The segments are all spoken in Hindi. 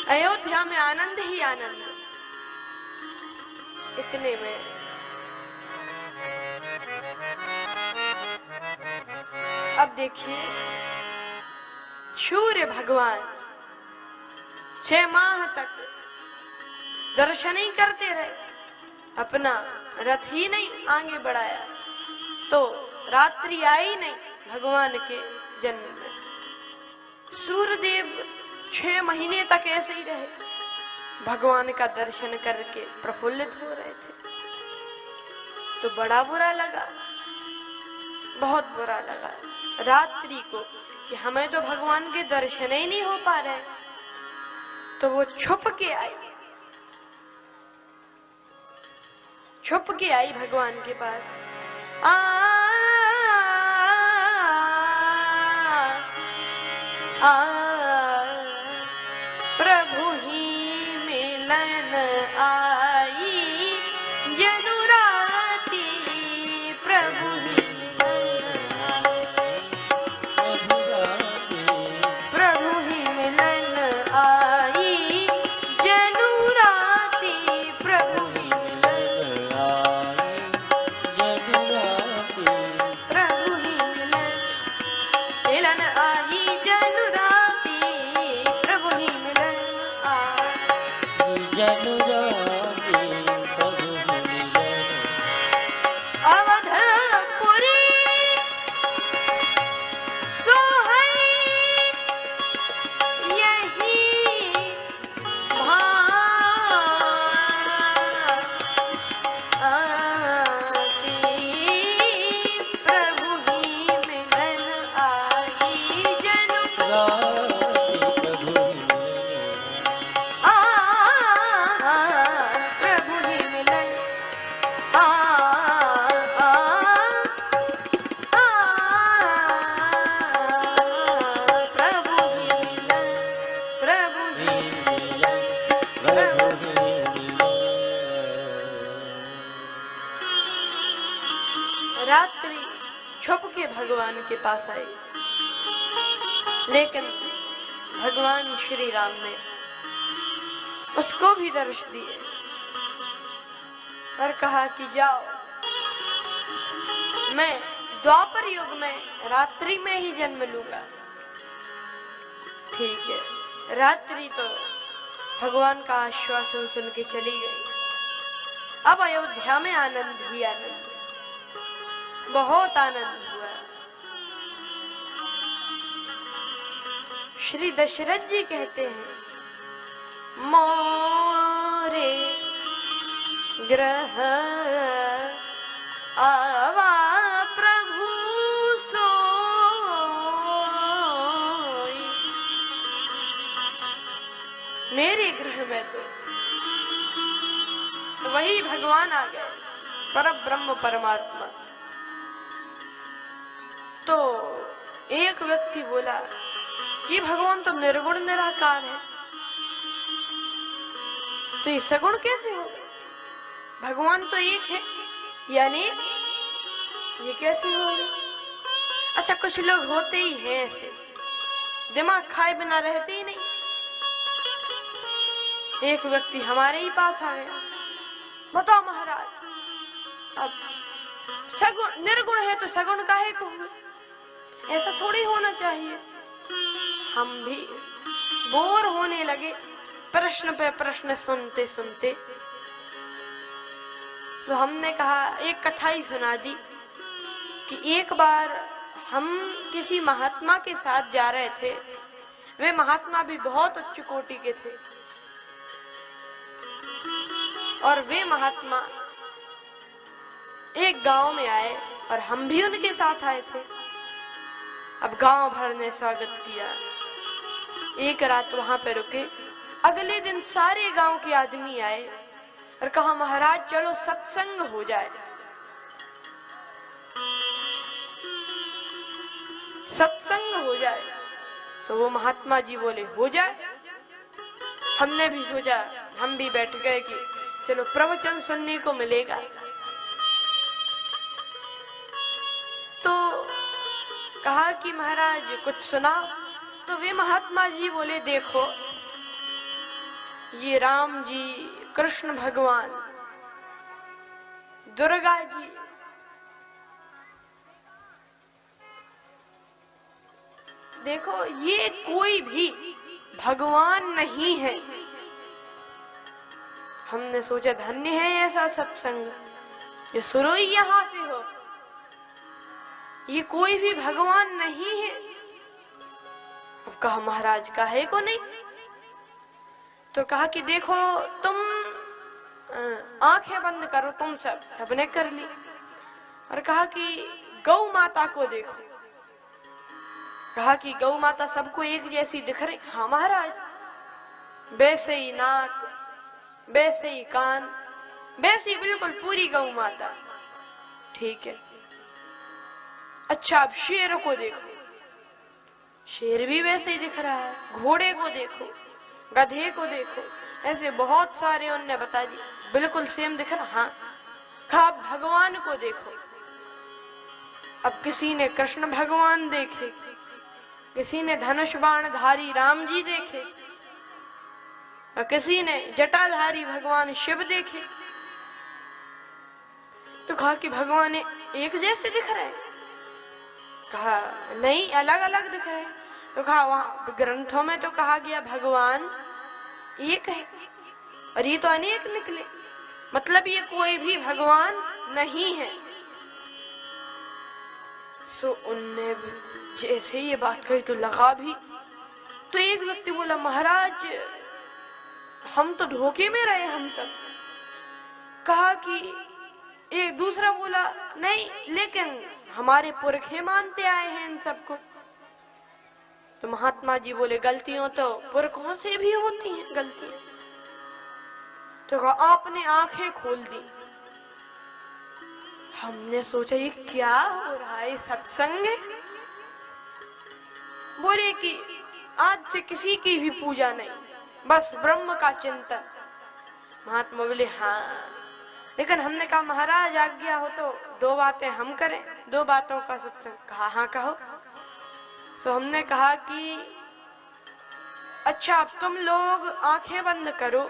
अयोध्या में आनंद ही आनंद। इतने में अब देखिए, सूर्य भगवान 6 माह तक दर्शन ही करते रहे, अपना रथ ही नहीं आगे बढ़ाया, तो रात्रि आई नहीं भगवान के जन्म में। सूर्यदेव 6 महीने तक ऐसे ही रहे, भगवान का दर्शन करके प्रफुल्लित हो रहे थे। तो बड़ा बुरा लगा, बहुत बुरा लगा रात्रि को कि हमें तो भगवान के दर्शन ही नहीं हो पा रहे। तो वो छुप के आई भगवान के पास। प्रभु ही मिलन आई जनुराती, प्रभु ही प्रभु ही मिलन आई जनुराती, प्रभु ही मिलन प्रभु ही मिलन आई जनुराती, प्रभु ही मिलन अवधपुरी सोहई यही भांति, प्रभु ही मिलन आई जनुराती, प्रभु ही मिलन रात्रि छुप के भगवान के पास आई, लेकिन भगवान श्री राम ने उसको भी दर्श दिए और कहा कि जाओ, मैं द्वापर युग में रात्रि में ही जन्म लूंगा। ठीक है, रात्रि तो भगवान का आश्वासन सुन के चली गई। अब अयोध्या में आनंद ही आनंद, बहुत आनंद हुआ। श्री दशरथ जी कहते हैं, मोरे ग्रह आवा प्रभु सोई, मेरे गृह में तो वही भगवान आ गए, परब्रह्म परमात्मा। तो एक व्यक्ति बोला कि भगवान तो निर्गुण निराकार है, तो ये सगुण कैसे हो? भगवान तो एक है, यानी ये कैसे हो? अच्छा, कुछ लोग होते ही हैं ऐसे, दिमाग खाए बिना रहते ही नहीं। एक व्यक्ति हमारे ही पास आ गया, बताओ महाराज, अब सगुण निर्गुण है तो सगुण काहे को हुए? ऐसा थोड़ी होना चाहिए। हम भी बोर होने लगे प्रश्न पे प्रश्न सुनते सुनते, तो हमने कहा, एक कथा ही सुना दी कि एक बार हम किसी महात्मा के साथ जा रहे थे। वे महात्मा भी बहुत उच्च कोटि के थे और वे महात्मा एक गांव में आए और हम भी उनके साथ आए थे। अब गांव भर ने स्वागत किया, एक रात वहां पे रुके। अगले दिन सारे गांव के आदमी आए और कहा, महाराज चलो सत्संग हो जाए, सत्संग हो जाए। तो वो महात्मा जी बोले, हो जाए। हमने भी सोचा, हम भी बैठ गए कि चलो प्रवचन सुनने को मिलेगा। तो कहा कि महाराज कुछ सुनाओ। तो वे महात्मा जी बोले, देखो ये राम जी, कृष्ण भगवान, दुर्गा जी, देखो ये कोई भी भगवान नहीं है। हमने सोचा धन्य है ऐसा सत्संग जो शुरू ही यहां से हो। ये कोई भी भगवान नहीं है। अब कहा महाराज काहे को नहीं? तो कहा कि देखो तुम आंखें बंद करो, तुम सबने कर ली, और कहा कि गौ माता को देखो। कहा कि गौ माता सबको एक जैसी दिख रही। हाँ महाराज, वैसे ही नाक, वैसे ही कान, वैसी बिल्कुल पूरी गौ माता। ठीक है, अच्छा अब शेर को देखो, शेर भी वैसे ही दिख रहा है। घोड़े को देखो, गधे को देखो, ऐसे बहुत सारे उनने बता दिए बिल्कुल सेम दिख रहा। हाँ, कहा भगवान को देखो। अब किसी ने कृष्ण भगवान देखे, किसी ने धनुष बाणधारी राम जी देखे, और किसी ने जटाधारी भगवान शिव देखे। तो कहा कि भगवान एक जैसे दिख रहे हैं? कहा नहीं, अलग अलग दिख रहे हैं। तो कहा वहां ग्रंथों में तो कहा गया भगवान एक है, और ये तो अनेक निकले, मतलब ये कोई भी भगवान नहीं है। सो उनने जैसे ये बात कही तो लगा भी। तो एक व्यक्ति बोला महाराज हम तो धोखे में रहे हम सब। कहा कि एक दूसरा बोला नहीं, लेकिन हमारे पुरखे मानते आए हैं इन सबको। तो महात्मा जी बोले गलतियों तो पुरखों से भी होती हैं गलतियां। तो कहा आपने आंखें खोल दी। हमने सोचा ये क्या हो रहा है, सत्संग है? बोले कि आज से किसी की भी पूजा नहीं, बस ब्रह्म का चिंतन। महात्मा बोले हाँ, लेकिन हमने कहा महाराज आज्ञा हो तो दो बातें हम करें, दो बातों का सत्संग। कहा हाँ कहो। तो हमने कहा कि अच्छा अब तुम लोग आंखें बंद करो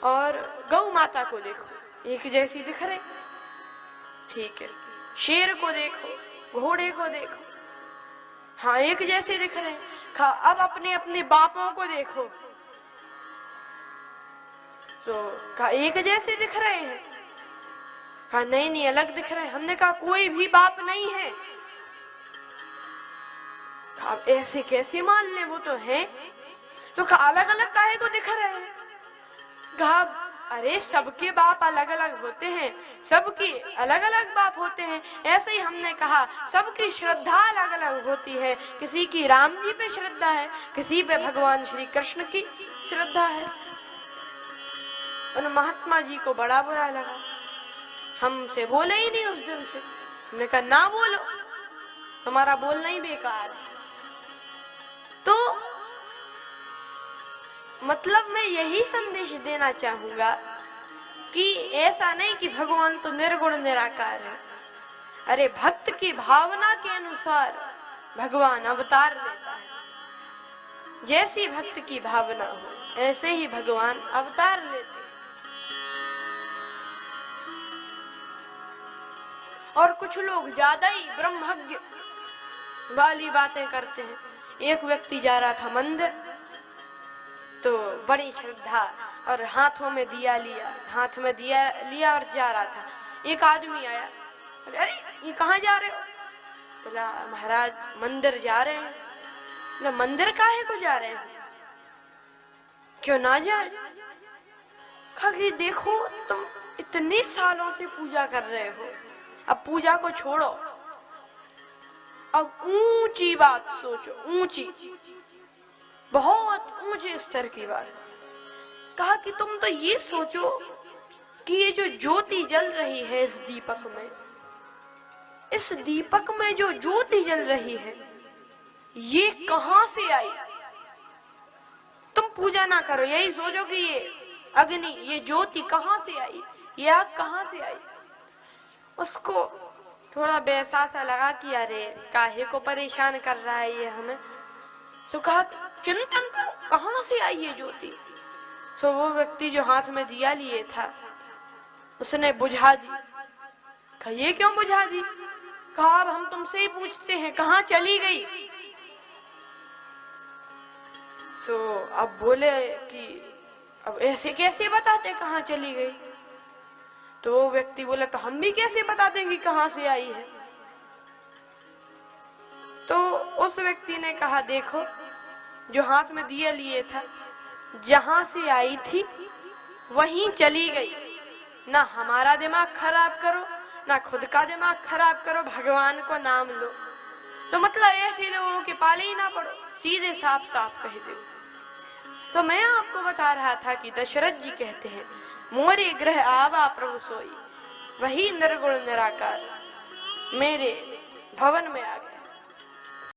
और गौ माता को देखो, एक जैसी दिख रहे। ठीक है, शेर को देखो, घोड़े को देखो, हाँ एक जैसे दिख रहे। कहा अब अपने अपने बापों को देखो। तो कहा एक जैसे दिख रहे हैं? कहा नहीं नहीं, अलग दिख रहे हैं। हमने कहा कोई भी बाप नहीं है। कहा ऐसे कैसे मान ले, वो तो है। तो कहा अलग अलग काहे को दिख रहे हैं? कहा अरे सबके बाप अलग अलग होते हैं, सबकी अलग अलग बाप होते हैं। ऐसे ही हमने कहा सबकी श्रद्धा अलग अलग होती है। किसी की राम जी पे श्रद्धा है, किसी पे भगवान श्री कृष्ण की श्रद्धा है। उन महात्मा जी को बड़ा बुरा लगा, हमसे बोले ही नहीं उस दिन से। हमने कहा ना बोलो, तुम्हारा बोलना ही बेकार है। तो मतलब मैं यही संदेश देना चाहूंगा कि ऐसा नहीं कि भगवान तो निर्गुण निराकार है। अरे भक्त की भावना के अनुसार भगवान अवतार लेता है। जैसी भक्त की भावना हो ऐसे ही भगवान अवतार लेते। और कुछ लोग ज्यादा ही ब्रह्मज्ञ वाली बातें करते हैं। एक व्यक्ति जा रहा था मंदिर, तो बड़ी श्रद्धा और हाथों में दिया लिया, हाथ में दिया लिया और जा रहा था। एक आदमी आया, अरे ये कहाँ जा रहे हो? बोला महाराज मंदिर जा रहे हैं। बोला मंदिर काहे को जा रहे हैं, क्यों ना जाए? कहा कि देखो तुम इतने सालों से पूजा कर रहे हो, अब पूजा को छोड़ो, अब ऊंची बात सोचो, ऊंची बहुत ऊंचे स्तर की बात। कहा कि तुम तो ये सोचो कि ये जो ज्योति जल रही है इस दीपक में, इस दीपक में जो ज्योति जल रही है ये कहां से आई? तुम पूजा ना करो, यही सोचो कि ये अग्नि, ये ज्योति कहां से आई, ये आग कहां से आई। उसको थोड़ा वैसा सा लगा कि अरे काहे को परेशान कर रहा है ये हमें। तो कहा चिंतन करो कहां से आई ये ज्योति। तो वो व्यक्ति जो हाथ में दिया लिए था उसने बुझा दी। कहा ये क्यों बुझा दी? कहा अब हम तुमसे ही पूछते हैं कहाँ चली गई? सो अब बोले कि अब ऐसे कैसे बताते कहाँ चली गई? तो वो व्यक्ति बोला तो हम भी कैसे बता देंगे कहाँ से आई है? तो उस व्यक्ति ने कहा देखो, जो हाथ में दिया लिए था जहां से आई थी वहीं चली गई। ना हमारा दिमाग खराब करो, ना खुद का दिमाग खराब करो, भगवान को नाम लो। तो मतलब ऐसे लोगों के पाले ही ना पड़ो, सीधे साफ साफ कह दो। तो मैं आपको बता रहा था कि दशरथ जी कहते हैं मोरे ग्रह आवा प्रभु सोई, वही निर्गुण निराकार मेरे भवन में आ गए।